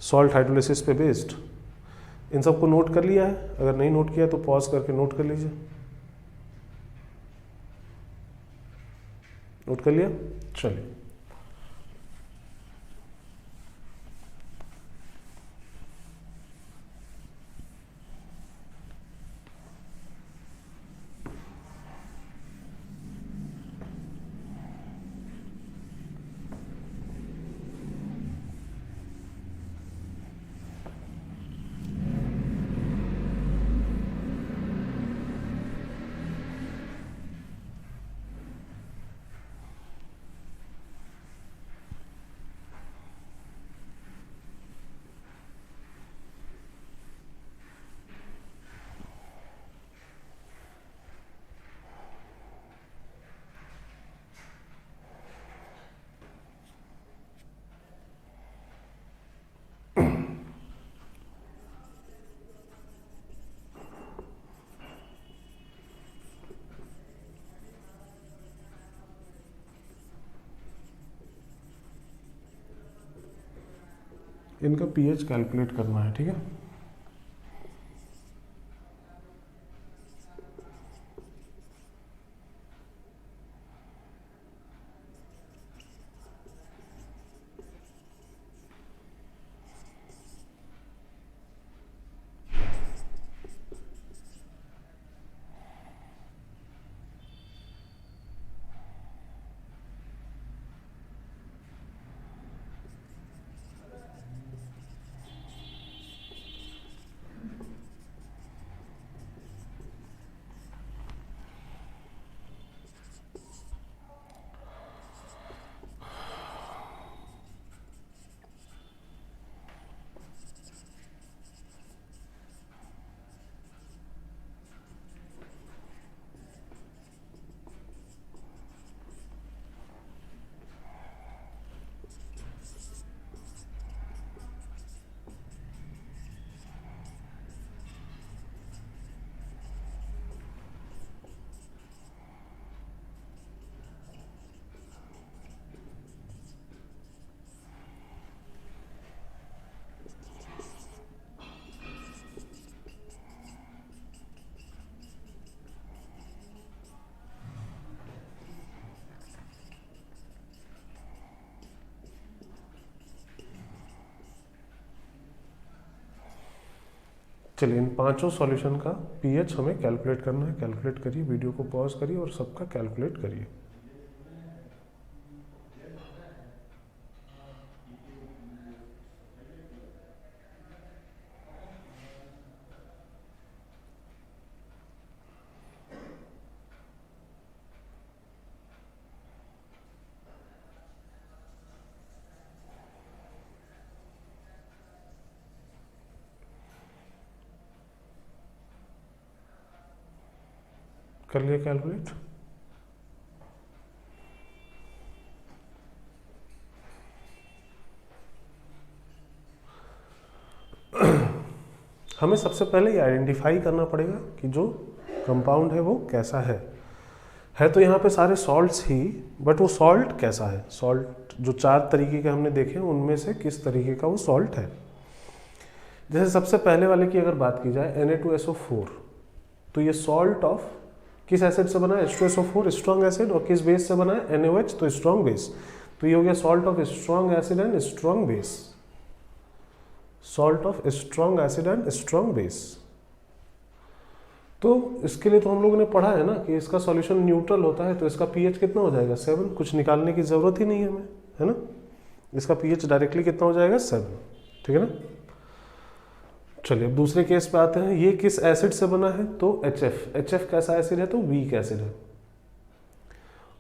सॉल्ट हाइड्रोलिसिस पे बेस्ड। इन सबको नोट कर लिया है? अगर नहीं नोट किया तो पॉज करके नोट कर लीजिए। नोट कर लिया? चलिए, इनका पीएच कैलकुलेट करना है, ठीक है। चलिए, इन पांचों सॉल्यूशन का पीएच हमें कैलकुलेट करना है। कैलकुलेट करिए, वीडियो को पॉज करिए और सबका कैलकुलेट करिए। कर लिया कैलकुलेट? हमें सबसे पहले ये आइडेंटिफाई करना पड़ेगा कि जो कंपाउंड है वो कैसा है तो यहाँ पे सारे सॉल्ट्स ही, बट वो सॉल्ट कैसा है। सॉल्ट जो 4 तरीके के हमने देखे उनमें से किस तरीके का वो सॉल्ट है। जैसे सबसे पहले वाले की अगर बात की जाए Na2SO4, तो ये सॉल्ट ऑफ किस एसिड से बना है? H2SO4 strong acid. और किस बेस से बना है? NaOH, तो स्ट्रॉन्ग बेस। तो ये हो गया salt of strong acid and strong base. Salt of strong acid and strong base. तो इसके लिए तो हम लोगों ने पढ़ा है ना कि इसका सॉल्यूशन न्यूट्रल होता है, तो इसका पीएच कितना हो जाएगा? 7। कुछ निकालने की जरूरत ही नहीं है हमें, है ना। इसका पीएच डायरेक्टली कितना हो जाएगा? 7, ठीक है ना। चलिए अब दूसरे केस पे आते हैं। ये किस एसिड से बना है? तो HF। HF कैसा एसिड है? तो वीक एसिड है।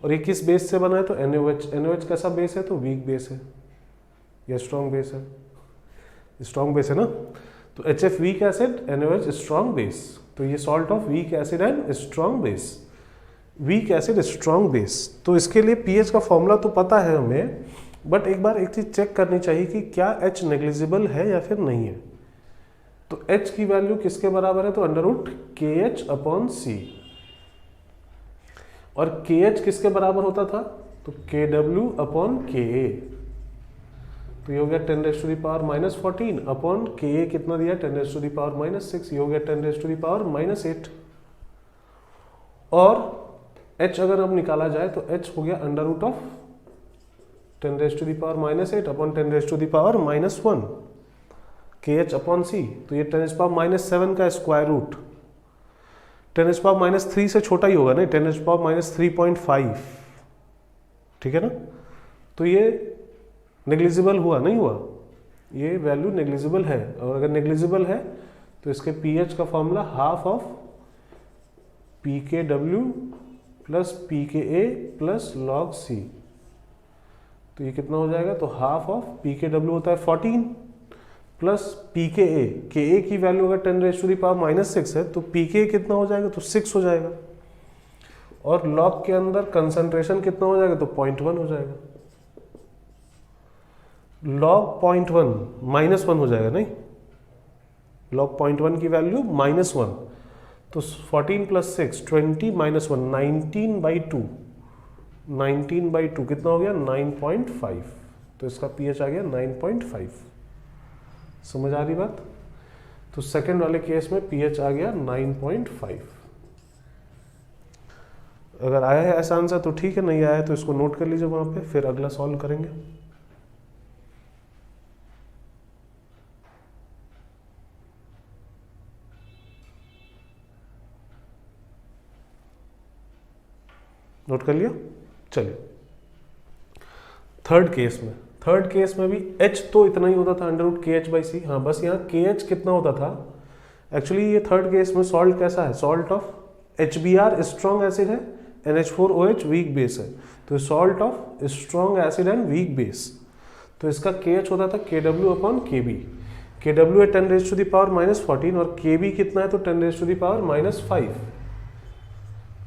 और ये किस बेस से बना है? तो NaOH। NaOH कैसा बेस है? तो वीक बेस है। ये स्ट्रॉन्ग बेस है, स्ट्रॉन्ग बेस है ना। तो HF weak acid, NaOH strong base. तो ये salt of weak acid and strong base. Weak acid strong base. तो इसके लिए पीएच का फॉर्मूला तो पता है हमें, बट एक बार एक चीज चेक करनी चाहिए कि क्या H नेग्लिजिबल है या फिर नहीं है। तो H की वैल्यू किसके बराबर है? तो √KH/C। और KH किसके बराबर होता था? तो KW/Ka। तो ये हो गया 10⁻⁻14 अपॉन Ka कितना दिया 10⁻⁻6, ये हो गया 10⁻⁻8। और h अगर अब निकाला जाए तो h हो गया under root of 10⁻⁻8 upon 10⁻⁻1 kh upon c। तो ये 10⁻⁻7 का स्क्वायर रूट 10⁻⁻3 से छोटा ही होगा नहीं, 10⁻⁻3.5, ठीक है ना। तो ये नेग्लिजिबल हुआ नहीं हुआ, ये वैल्यू नेग्लिजिबल है। और अगर नेग्लिजिबल है तो इसके pH का formula half of pKw plus pKa plus log C। तो ये कितना हो जाएगा, तो हाफ ऑफ pKw होता है 14 प्लस pKa, Ka की वैल्यू अगर 10⁻⁻6 है तो pKa कितना हो जाएगा, तो 6 हो जाएगा। और log के अंदर कंसंट्रेशन कितना हो जाएगा, तो 0.1 हो जाएगा। log 0.1 -1 हो जाएगा नहीं, log 0.1 की वैल्यू -1, तो 14 प्लस 6 20 -1 19/2, 19/2 कितना हो गया 9.5। तो इसका pH आ गया 9.5। समझ आ रही बात। तो सेकंड वाले केस में pH आ गया 9.5। अगर आया है ऐसा आंसर तो ठीक है, नहीं आया है तो इसको नोट कर लीजिए वहां पे, फिर अगला सॉल्व करेंगे। नोट कर लिया। चलिए थर्ड केस में भी h तो इतना ही होता था अंडर रूट KH/C। हाँ, बस यहाँ KH कितना होता था। एक्चुअली ये थर्ड केस में सॉल्ट कैसा है, salt of HBr strong acid है, NH4OH वीक बेस है, तो salt of strong acid and weak base. तो इसका KH होता था KW अपॉन KB। KW है 10⁻⁻14 और KB कितना है, तो 10⁻⁻5।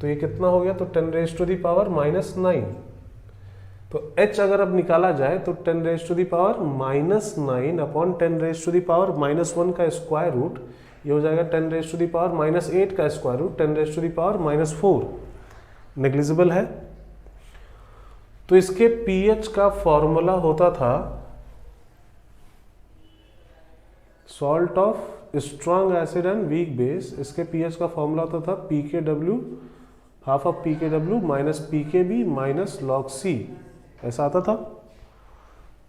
तो ये कितना हो गया, तो 10⁻⁻9। तो h अगर अब निकाला जाए तो 10⁻⁻9 अपॉन 10⁻⁻1 का स्क्वायर रूट, ये हो जाएगा 10⁻⁻8 का स्क्वायर रूट 10⁻⁻4। नेग्लिजिबल है। तो इसके pH का फॉर्मूला होता था salt of strong acid and weak base. इसके pH का फॉर्मूला होता था pKw, half of pKw minus pKb minus log C, ऐसा आता था।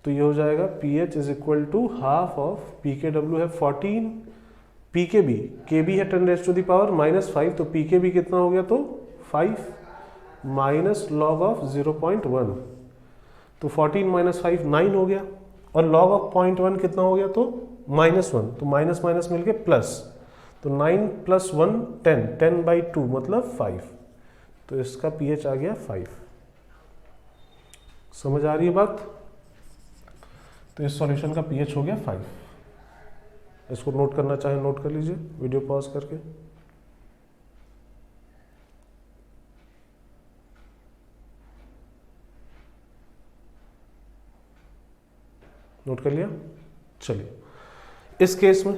तो ये हो जाएगा pH is equal to half of pKw है 14, pKb, KB है 10⁻⁻5, तो pKb कितना हो गया, तो 5 माइनस log ऑफ 0.1, तो 14 माइनस 5 9 हो गया। और log ऑफ 0.1 कितना हो गया, तो -1, तो माइनस माइनस मिलके प्लस, तो 9 + 1 10, 10/2 मतलब 5। तो इसका pH आ गया 5। समझ आ रही है बात। तो इस सॉल्यूशन का pH हो गया 5। इसको नोट करना चाहे नोट कर लीजिए, वीडियो पॉज करके। नोट कर लिया। चलिए इस केस में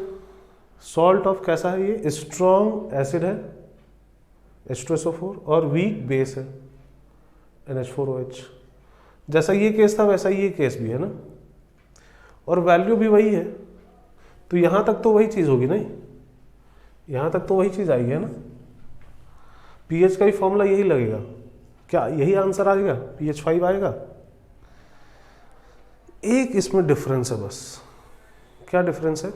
सॉल्ट ऑफ कैसा है, ये स्ट्रॉन्ग एसिड है H2SO4 और वीक बेस है NH4OH। जैसा ये केस था वैसा ये केस भी है ना, और वैल्यू भी वही है। तो यहां तक तो वही चीज होगी नहीं, यहां तक तो वही चीज आएगी है ना। pH का भी फॉर्मूला यही लगेगा, क्या यही आंसर आएगा, pH 5 आएगा। एक इसमें डिफरेंस है बस। क्या डिफरेंस है,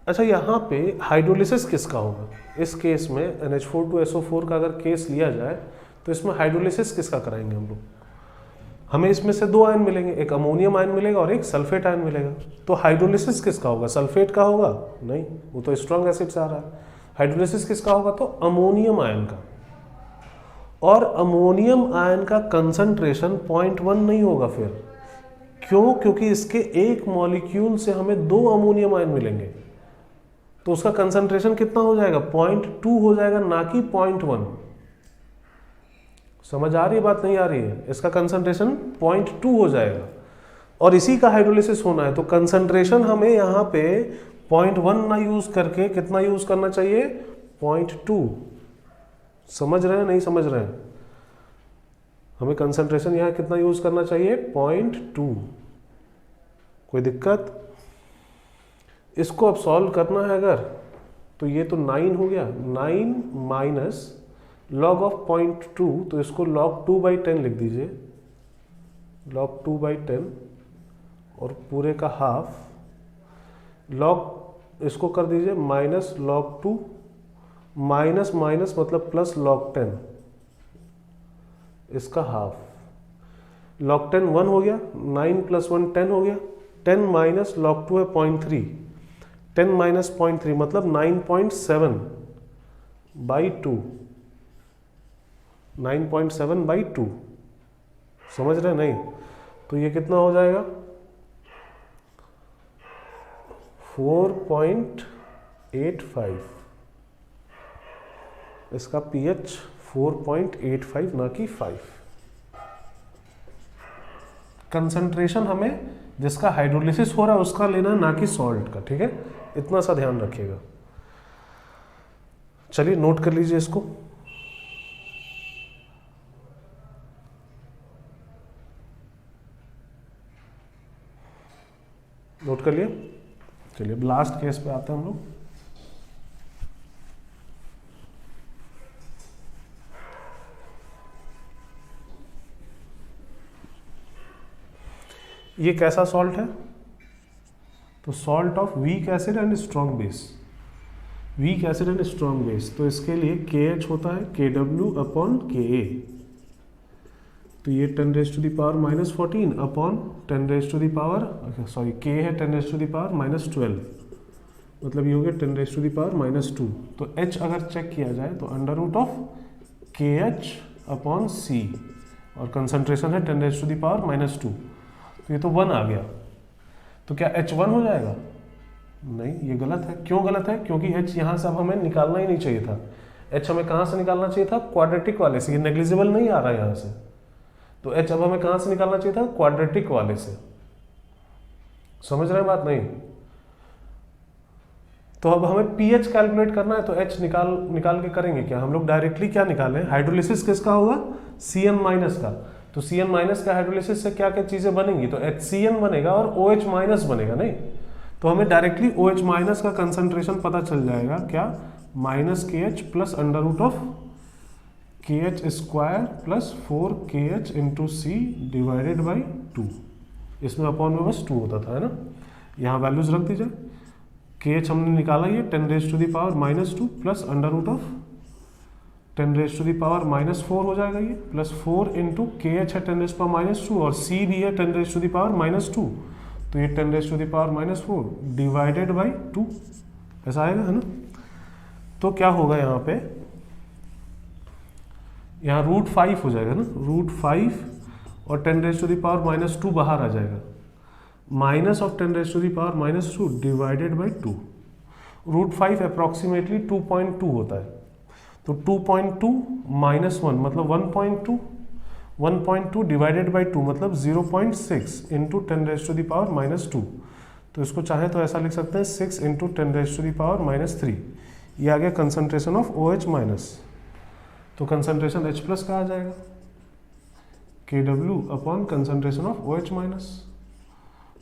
अच्छा यहां पे हाइड्रोलिसिस किसका होगा। इस केस में NH4 का अगर केस लिया जाए तो इसमें हाइड्रोलिसिस किसका कराएंगे हम लोग। हमें इसमें से 2 आयन मिलेंगे, एक अमोनियम आयन मिलेगा और एक सल्फेट आयन मिलेगा। तो हाइड्रोलिसिस किसका होगा, सल्फेट का होगा नहीं, वो तो स्ट्रॉन्ग एसिड से आ रहा है। हाइड्रोलिसिस किसका होगा, तो अमोनियम आयन का। और अमोनियम आयन का कंसंट्रेशन 0.1 नहीं होगा फिर, क्यों, क्योंकि इसके एक मॉलिक्यूल से हमें 2 अमोनियम आयन मिलेंगे, तो उसका कंसंट्रेशन कितना हो जाएगा, 0.2 हो जाएगा, ना कि 0.1। समझ आ रही है बात, नहीं आ रही है। इसका कंसंट्रेशन 0.2 हो जाएगा और इसी का हाइड्रोलिसिस होना है, तो कंसंट्रेशन हमें यहाँ पे 0.1 ना यूज करके कितना यूज करना चाहिए, 0.2। समझ रहे हैं, नहीं समझ रहे हैं। हमें कंसंट्रेशन यहाँ कितना यूज करना चाहिए, 0.2। कोई दिक्कत? इसको अब सॉल्व करना है अगर, तो ये तो 9 हो गया, 9 माइनस log ऑफ 0.2, तो इसको log 2/10 लिख दीजिए, log 2/10 और पूरे का हाफ, log इसको कर दीजिए माइनस log 2, माइनस माइनस मतलब प्लस log 10, इसका हाफ, log 10 1 हो गया, 9 + 1 10 हो गया, 10 माइनस log 2 है 0.3, 10 माइनस 0.3 मतलब 9.7/2, 9.7/2, समझ रहे नहीं? तो ये कितना हो जाएगा, 4.85, इसका pH 4.85 ना कि 5। कंसंट्रेशन हमें जिसका हाइड्रोलिसिस हो रहा है उसका लेना है, ना कि सॉल्ट का, ठीक है? इतना सा ध्यान रखिएगा। चलिए नोट कर लीजिए इसको। नोट कर लिए? चलिए लास्ट केस पे आते हैं हम लोग। ये कैसा सॉल्ट है? तो salt of weak acid and strong base, week acid and strong base. तो इसके लिए KH होता है KW/Ka, तो ये 10⁻⁻14 अपॉन 10⁻, सॉरी K है 10⁻⁻12, मतलब ये हो गया 10⁻⁻2। तो H अगर चेक किया जाए तो √KH/C और कंसंट्रेशन है 10⁻⁻2, तो ये तो 1 आ गया। तो क्या H1 हो जाएगा? नहीं, ये गलत है। क्यों गलत है? क्योंकि H यहाँ से अब हमें निकालना ही नहीं चाहिए था। H हमें कहाँ से निकालना चाहिए था? क्वाड्रेटिक वाले से। ये नेग्लिजिबल नहीं आ रहा है यहाँ से, तो H अब हमें कहाँ से निकालना चाहिए था? क्वाड्रेटिक वाले से। समझ रहे हैं बात? नहीं। तो अब हमें pH कैलकुलेट करना है, तो H निकाल के करेंगे क्या हम लोग? डायरेक्टली क्या निकालें? हाइड्रोलिसिस किसका होगा? Cn- का। तो Cn- का हाइड्रोलिसिस से क्या क्या चीजें बनेंगी? तो HCN बनेगा और OH- बनेगा। नहीं, तो हमें डायरेक्टली OH- का कंसंट्रेशन पता चल जाएगा। क्या? -KH plus √KH² plus 4KH × C / 2। इसमें अपॉन में बस 2 होता था, है ना? यहाँ वैल्यूज रख दीजिए। KH हमने निकाला, ये 10⁻⁻2 प्लस √10⁻⁻4 हो जाएगा ये, प्लस 4 × KH है 10⁻⁻2 और C भी है 10⁻⁻2, तो ये 10⁻⁻4 डिवाइडेड बाई 2 ऐसा आएगा, है ना? तो क्या होगा यहाँ पे? यहाँ √5 हो जाएगा ना, √5 और 10⁻⁻2 बाहर आ जाएगा, minus of 10⁻⁻2 divided by 2। √5 approximately 2.2 होता है, तो 2.2 - 1 मतलब 1.2, 1.2 डिवाइडेड बाई 2 मतलब 0.6 × 10⁻⁻2। तो इसको चाहे तो ऐसा लिख सकते हैं 6 × 10⁻⁻3। ये आ गया कंसंट्रेशन ऑफ OH-। तो कंसंट्रेशन H+ का आ जाएगा, KW कंसंट्रेशन ऑफ OH-।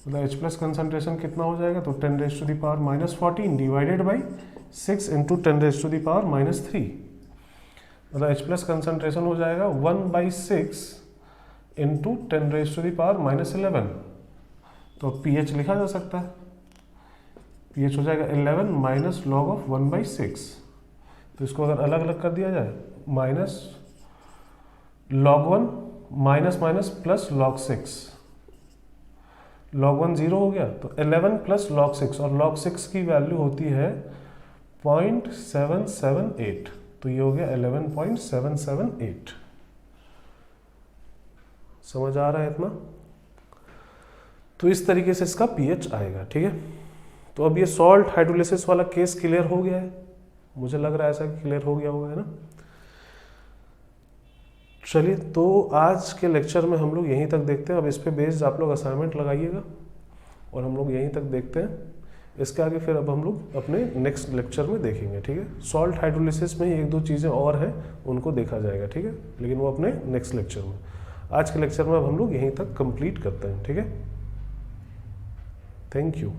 मतलब H+ कंसंट्रेशन कितना हो जाएगा? तो 10⁻⁻14 डिवाइडेड बाई 6 × 10⁻⁻3, मतलब H+ कंसंट्रेशन हो जाएगा 1/6 × 10⁻⁻11। तो pH लिखा जा सकता है, pH हो जाएगा 11 माइनस log ऑफ 1/6। तो इसको अगर अलग अलग कर दिया जाए, minus log 1 minus minus plus log 6, log 1 0 हो गया, तो 11 प्लस log 6, और log 6 की वैल्यू होती है 0.778, तो ये हो गया 11.778। समझ आ रहा है इतना? तो इस तरीके से इसका pH आएगा, ठीक है? तो अब ये सॉल्ट हाइड्रोलिसिस वाला केस क्लियर हो गया है, मुझे लग रहा है ऐसा क्लियर हो गया होगा, है ना? चलिए, तो आज के लेक्चर में हम लोग यहीं तक देखते हैं। अब इस पे बेस्ड आप लोग असाइनमेंट लगाइएगा और हम लोग यहीं तक देखते हैं। इसके आगे फिर अब हम लोग अपने नेक्स्ट लेक्चर में देखेंगे, ठीक है? सॉल्ट हाइड्रोलिसिस में 1-2 चीज़ें और हैं, उनको देखा जाएगा, ठीक है? लेकिन वो अपने नेक्स्ट लेक्चर में। आज के लेक्चर में अब हम लोग यहीं तक कंप्लीट करते हैं, ठीक है। Thank you.